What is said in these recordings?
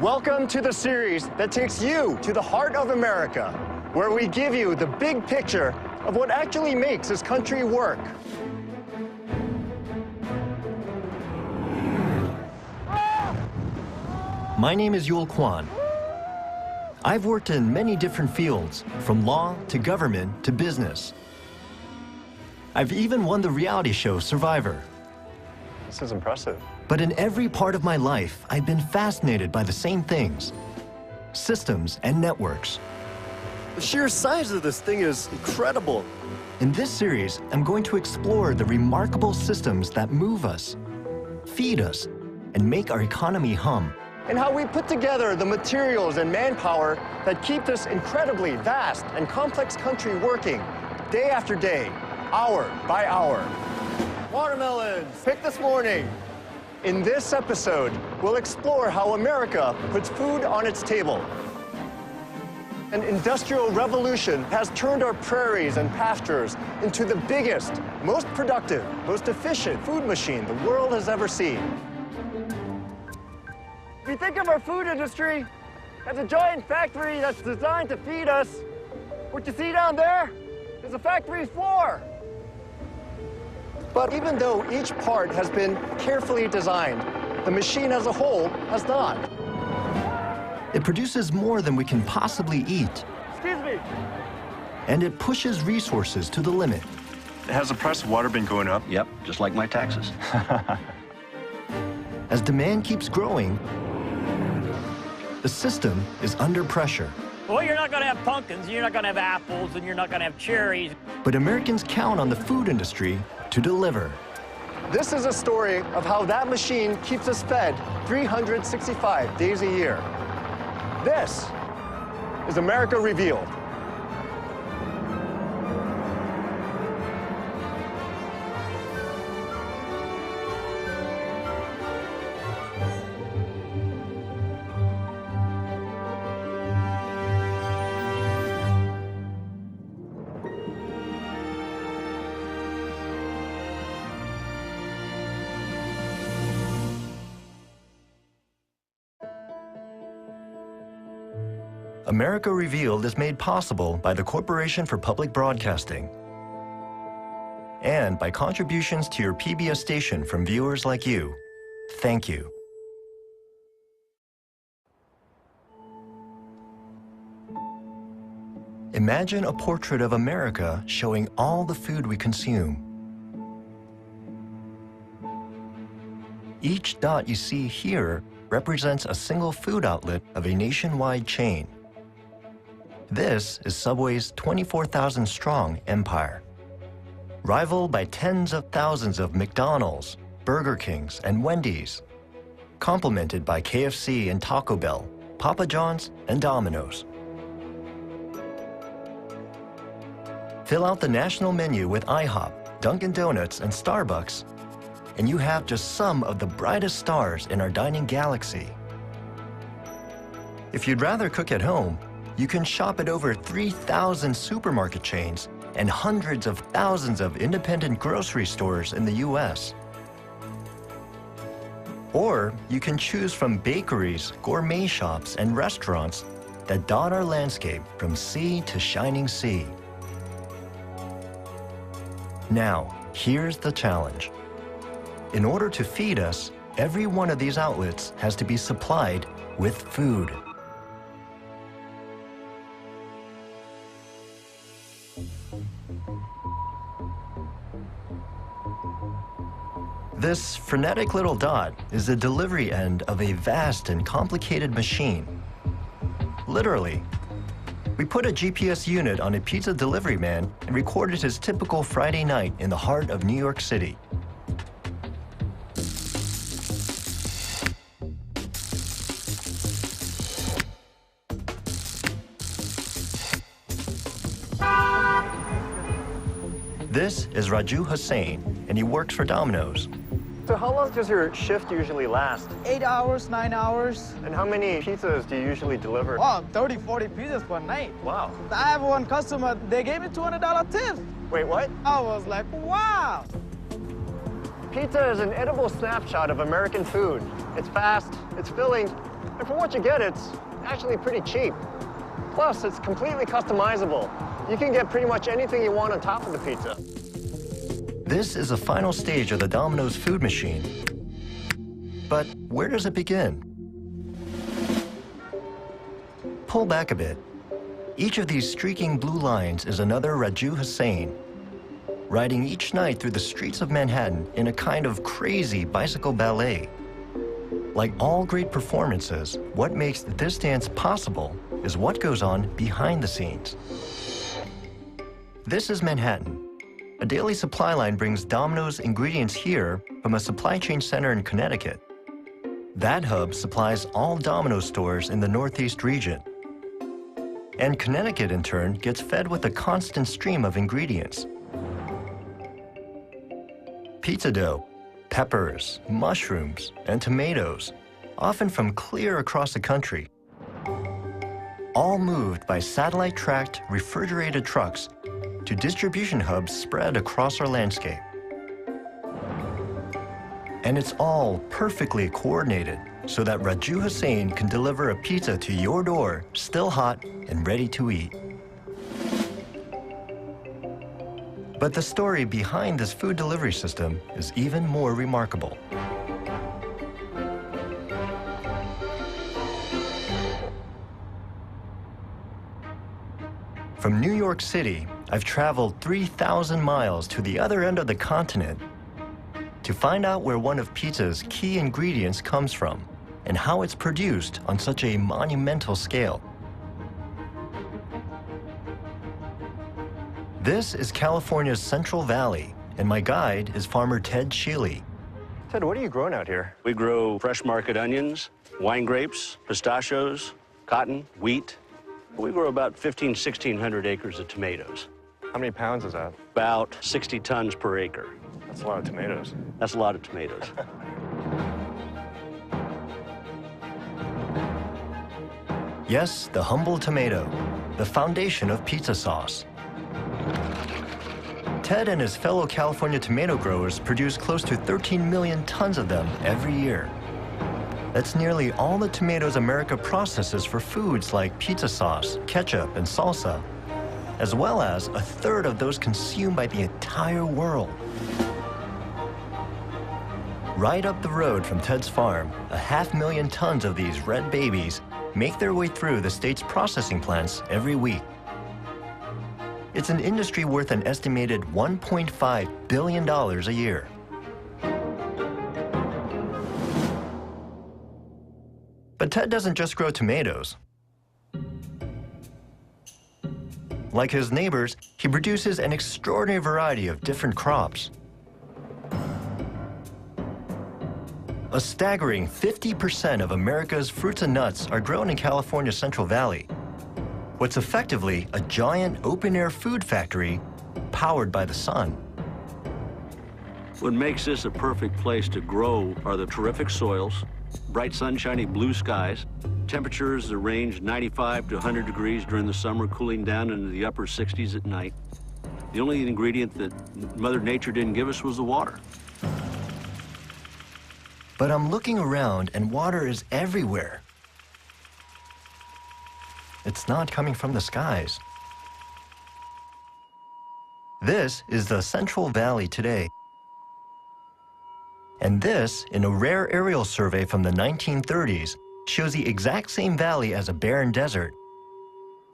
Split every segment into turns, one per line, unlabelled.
Welcome to the series that takes you to the heart of America, where we give you the big picture of what actually makes this country work.
My name is Yul Kwan. I've worked in many different fields, from law to government to business. I've even won the reality show Survivor.
This is impressive.
But in every part of my life, I've been fascinated by the same things: systems and networks.
The sheer size of this thing is incredible.
In this series, I'm going to explore the remarkable systems that move us, feed us, and make our economy hum.
And how we put together the materials and manpower that keep this incredibly vast and complex country working day after day, hour by hour. Watermelons, picked this morning. In this episode, we'll explore how America puts food on its table. An industrial revolution has turned our prairies and pastures into the biggest, most productive, most efficient food machine the world has ever seen. If you think of our food industry as a giant factory that's designed to feed us, what you see down there is a factory floor. But even though each part has been carefully designed, the machine as a whole has not.
It produces more than we can possibly eat.
Excuse me.
And it pushes resources to the limit.
Has the price of water been going up?
Yep, just like my taxes.
As demand keeps growing, the system is under pressure.
Well, you're not going to have pumpkins, you're not going to have apples, and you're not going to have cherries.
But Americans count on the food industry to deliver.
This is a story of how that machine keeps us fed 365 days a year. This is America Revealed.
America Revealed is made possible by the Corporation for Public Broadcasting and by contributions to your PBS station from viewers like you. Thank you. Imagine a portrait of America showing all the food we consume. Each dot you see here represents a single food outlet of a nationwide chain. This is Subway's 24,000-strong empire, rivaled by tens of thousands of McDonald's, Burger Kings, and Wendy's, complemented by KFC and Taco Bell, Papa John's, and Domino's. Fill out the national menu with IHOP, Dunkin' Donuts, and Starbucks, and you have just some of the brightest stars in our dining galaxy. If you'd rather cook at home, you can shop at over 3,000 supermarket chains and hundreds of thousands of independent grocery stores in the U.S. Or you can choose from bakeries, gourmet shops, and restaurants that dot our landscape from sea to shining sea. Now, here's the challenge. In order to feed us, every one of these outlets has to be supplied with food. This frenetic little dot is the delivery end of a vast and complicated machine. Literally, we put a GPS unit on a pizza delivery man and recorded his typical Friday night in the heart of New York City. This is Raju Hussain, and he works for Domino's.
So how long does your shift usually last?
8 hours, 9 hours.
And how many pizzas do you usually deliver?
Oh, 30, 40 pizzas per night.
Wow.
I have one customer, they gave me $200 tip.
Wait, what?
I was like, wow.
Pizza is an edible snapshot of American food. It's fast, it's filling, And for what you get, it's actually pretty cheap. Plus, it's completely customizable. You can get pretty much anything you want on top of the pizza.
This is the final stage of the Domino's food machine. But where does it begin? Pull back a bit. Each of these streaking blue lines is another Raju Hussain, riding each night through the streets of Manhattan in a kind of crazy bicycle ballet. Like all great performances, what makes this dance possible is what goes on behind the scenes. This is Manhattan. A daily supply line brings Domino's ingredients here from a supply chain center in Connecticut. That hub supplies all Domino's stores in the Northeast region. And Connecticut, in turn, gets fed with a constant stream of ingredients. Pizza dough, peppers, mushrooms, and tomatoes, often from clear across the country. All moved by satellite-tracked, refrigerated trucks to distribution hubs spread across our landscape. And it's all perfectly coordinated so that Raju Hussain can deliver a pizza to your door, still hot and ready to eat. But the story behind this food delivery system is even more remarkable. From New York City, I've traveled 3,000 miles to the other end of the continent to find out where one of pizza's key ingredients comes from and how it's produced on such a monumental scale. This is California's Central Valley, and my guide is farmer Ted Sheely.
Ted, what are you growing out here?
We grow fresh market onions, wine grapes, pistachios, cotton, wheat. We grow about 1,600 acres of tomatoes.
How many pounds is that?
About 60 tons per acre.
That's a lot of tomatoes.
That's a lot of tomatoes.
Yes, the humble tomato, the foundation of pizza sauce. Ted and his fellow California tomato growers produce close to 13 million tons of them every year. That's nearly all the tomatoes America processes for foods like pizza sauce, ketchup, and salsa, as well as a third of those consumed by the entire world. Right up the road from Ted's farm, 500,000 tons of these red babies make their way through the state's processing plants every week. It's an industry worth an estimated $1.5 billion a year. But Ted doesn't just grow tomatoes. Like his neighbors, he produces an extraordinary variety of different crops. A staggering 50% of America's fruits and nuts are grown in California's Central Valley. What's effectively a giant open-air food factory powered by the sun.
What makes this a perfect place to grow are the terrific soils, bright sunshiny blue skies, temperatures that range 95 to 100 degrees during the summer, cooling down into the upper 60s at night. The only ingredient that Mother Nature didn't give us was the water.
But I'm looking around and water is everywhere. It's not coming from the skies. This is the Central Valley today. And this, in a rare aerial survey from the 1930s, shows the exact same valley as a barren desert,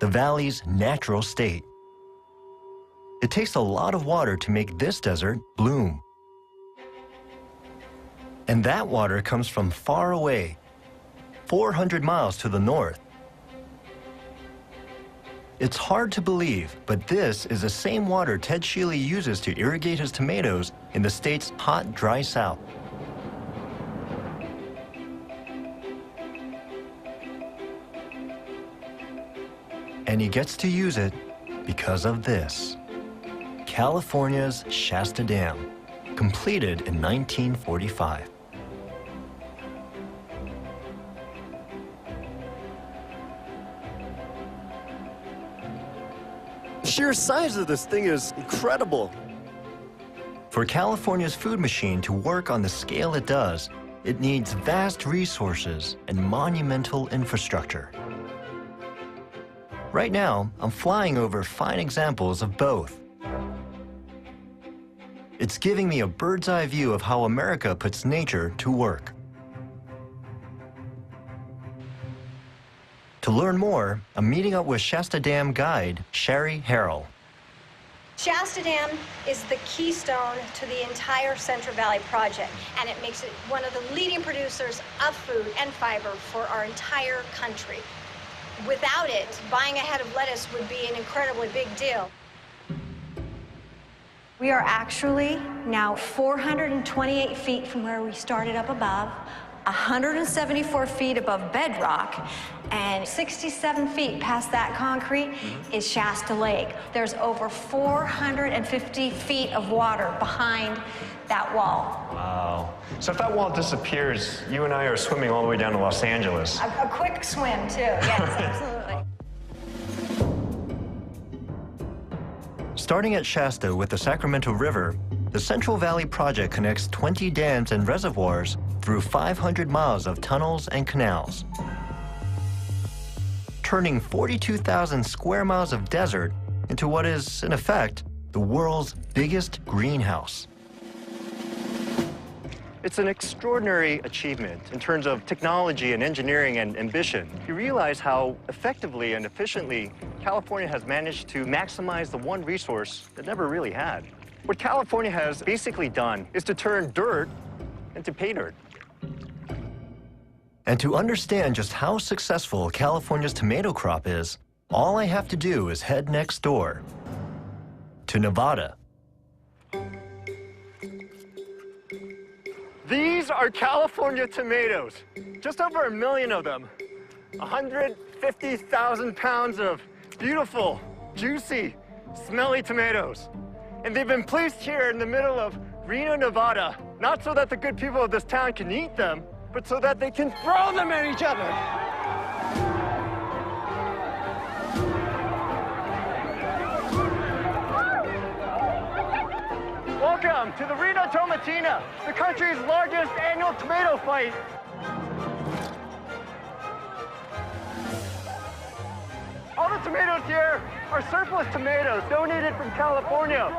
the valley's natural state. It takes a lot of water to make this desert bloom. And that water comes from far away, 400 miles to the north. It's hard to believe, but this is the same water Ted Sheely uses to irrigate his tomatoes in the state's hot, dry south. And he gets to use it because of this. California's Shasta Dam, completed in 1945.
The sheer size of this thing is incredible.
For California's food machine to work on the scale it does, it needs vast resources and monumental infrastructure. Right now, I'm flying over fine examples of both. It's giving me a bird's eye view of how America puts nature to work. To learn more, I'm meeting up with Shasta Dam guide, Sherry Harrell.
Shasta Dam is the keystone to the entire Central Valley project, and it makes it one of the leading producers of food and fiber for our entire country. Without it, buying a head of lettuce would be an incredibly big deal. We are actually now 428 feet from where we started up above, 174 feet above bedrock, and 67 feet past that concrete is Shasta Lake. There's over 450 feet of water behind that wall.
Wow. So if that wall disappears, you and I are swimming all the way down to Los Angeles.
A quick swim, too. Yes, absolutely.
Starting at Shasta with the Sacramento River, the Central Valley Project connects 20 dams and reservoirs through 500 miles of tunnels and canals, turning 42,000 square miles of desert into what is, in effect, the world's biggest greenhouse.
It's an extraordinary achievement in terms of technology and engineering and ambition. You realize how effectively and efficiently California has managed to maximize the one resource it never really had. What California has basically done is to turn dirt into pay dirt.
And to understand just how successful California's tomato crop is, all I have to do is head next door to Nevada.
These are California tomatoes, just over 1 million of them. 150,000 pounds of beautiful, juicy, smelly tomatoes. And they've been placed here in the middle of Reno, Nevada, not so that the good people of this town can eat them, but so that they can throw them at each other. Welcome to the Reno Tomatina, the country's largest annual tomato fight. All the tomatoes here are surplus tomatoes donated from California.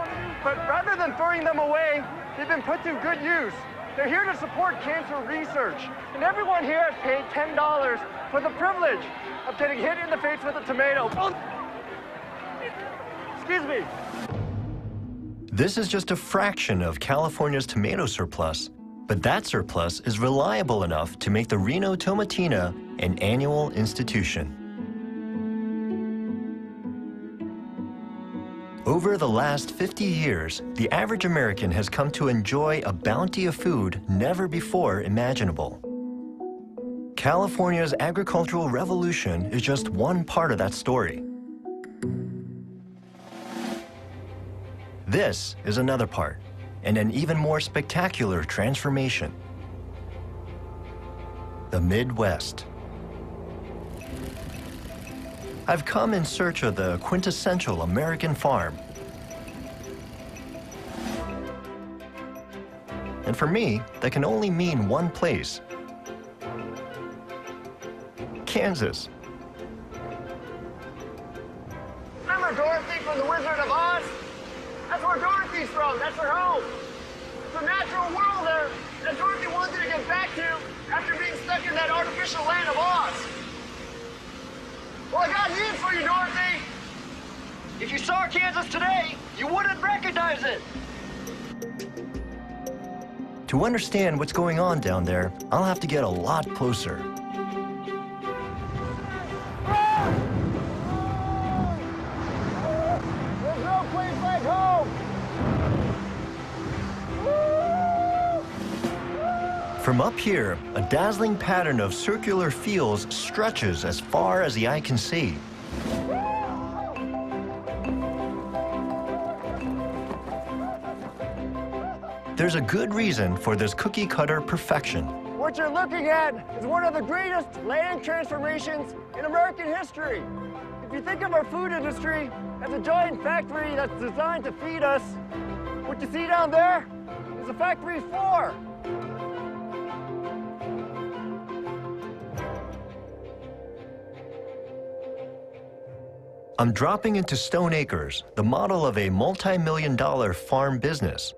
But rather than throwing them away, they've been put to good use. They're here to support cancer research. And everyone here has paid $10 for the privilege of getting hit in the face with a tomato. Oh. Excuse me.
This is just a fraction of California's tomato surplus, but that surplus is reliable enough to make the Reno Tomatina an annual institution. Over the last 50 years, the average American has come to enjoy a bounty of food never before imaginable. California's agricultural revolution is just one part of that story. This is another part, and an even more spectacular transformation. The Midwest. I've come in search of the quintessential American farm. And for me, that can only mean one place. Kansas.
Remember Dorothy from The Wizard of Oz? That's where Dorothy's from. That's her home. It's a natural world there that Dorothy wanted to get back to after being stuck in that artificial land of Oz. Well, I got news for you, Dorothy. If you saw Kansas today, you wouldn't recognize it.
To understand what's going on down there, I'll have to get a lot closer.
There's no place like home.
From up here, a dazzling pattern of circular fields stretches as far as the eye can see. There's a good reason for this cookie-cutter perfection.
What you're looking at is one of the greatest land transformations in American history. If you think of our food industry as a giant factory that's designed to feed us, what you see down there is a factory floor.
I'm dropping into Stone Acres, the model of a multi-million-dollar farm business.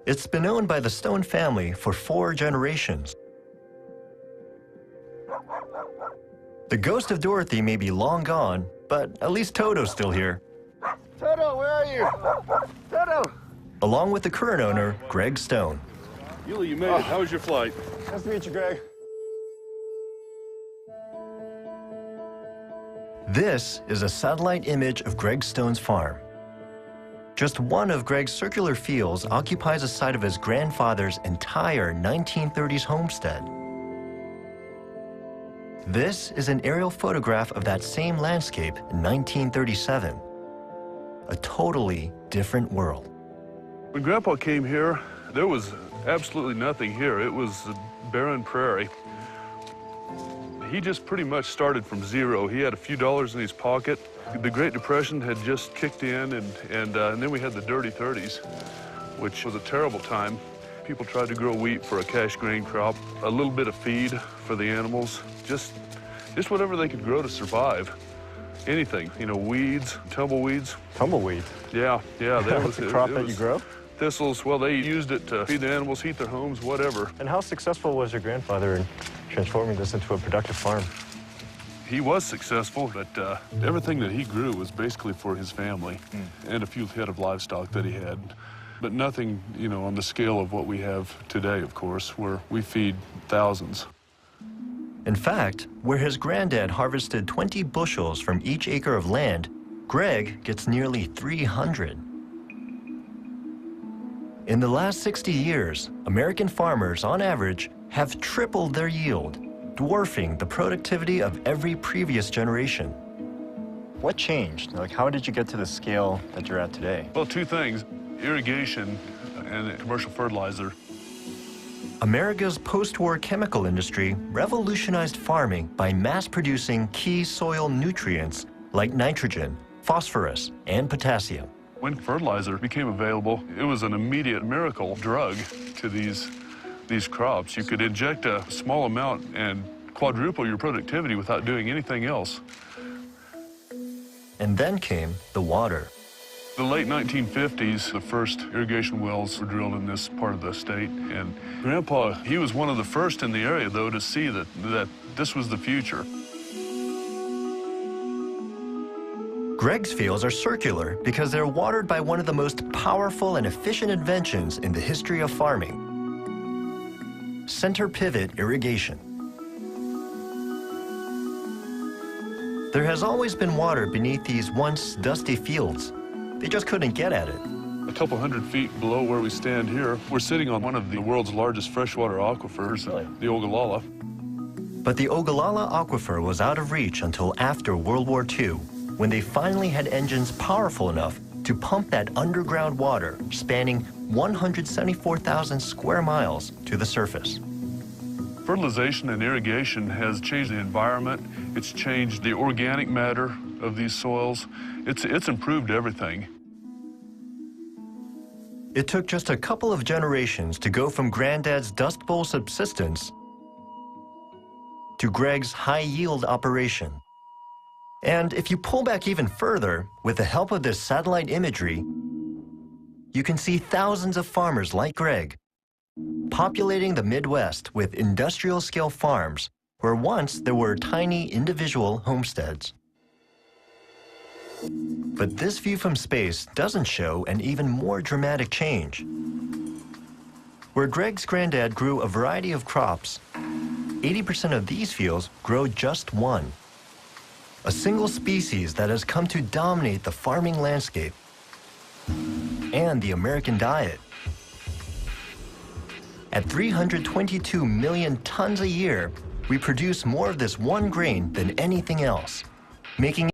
It's been owned by the Stone family for 4 generations. The ghost of Dorothy may be long gone, but at least Toto's still here.
Toto, where are you? Toto!
Along with the current owner, Greg Stone.
Yuli, you made it. How was your flight?
Nice to meet you, Greg.
This is a satellite image of Greg Stone's farm. Just one of Greg's circular fields occupies the site of his grandfather's entire 1930s homestead. This is an aerial photograph of that same landscape in 1937. A totally different world.
When Grandpa came here, there was absolutely nothing here. It was a barren prairie. He just pretty much started from zero. He had a few dollars in his pocket. The Great Depression had just kicked in, and then we had the dirty 30s, which was a terrible time. People tried to grow wheat for a cash grain crop, a little bit of feed for the animals, just whatever they could grow to survive. Anything, you know, weeds, tumbleweeds.
Tumbleweed?
Yeah.
That was a crop that you grow?
Thistles, well, they used it to feed the animals, heat their homes, whatever.
And how successful was your grandfather in transforming this into a productive farm?
He was successful, but everything that he grew was basically for his family and a few head of livestock that he had. But nothing, you know, on the scale of what we have today, of course, where we feed thousands.
In fact, where his granddad harvested 20 bushels from each acre of land, Greg gets nearly 300. In the last 60 years, American farmers, on average, have tripled their yield, dwarfing the productivity of every previous generation.
What changed? Like, how did you get to the scale that you're at today?
Well, 2 things, irrigation and commercial fertilizer.
America's post-war chemical industry revolutionized farming by mass-producing key soil nutrients like nitrogen, phosphorus, and potassium.
When fertilizer became available, it was an immediate miracle drug to these crops. You could inject a small amount and quadruple your productivity without doing anything else.
And then came the water.
The late 1950s, the first irrigation wells were drilled in this part of the state. And Grandpa, he was one of the first in the area, though, to see that this was the future.
Greg's fields are circular because they're watered by one of the most powerful and efficient inventions in the history of farming: center pivot irrigation. There has always been water beneath these once dusty fields. They just couldn't get at it.
A couple hundred feet below where we stand here, we're sitting on one of the world's largest freshwater aquifers, the Ogallala.
But the Ogallala Aquifer was out of reach until after World War II, when they finally had engines powerful enough to pump that underground water spanning 174,000 square miles to the surface.
Fertilization and irrigation has changed the environment. It's changed the organic matter of these soils. It's improved everything.
It took just a couple of generations to go from Granddad's Dust Bowl subsistence to Greg's high-yield operation. And if you pull back even further, with the help of this satellite imagery, you can see thousands of farmers like Greg populating the Midwest with industrial-scale farms where once there were tiny individual homesteads. But this view from space doesn't show an even more dramatic change. Where Greg's granddad grew a variety of crops, 80% of these fields grow just one. A single species that has come to dominate the farming landscape and the American diet. At 322 million tons a year, we produce more of this one grain than anything else, making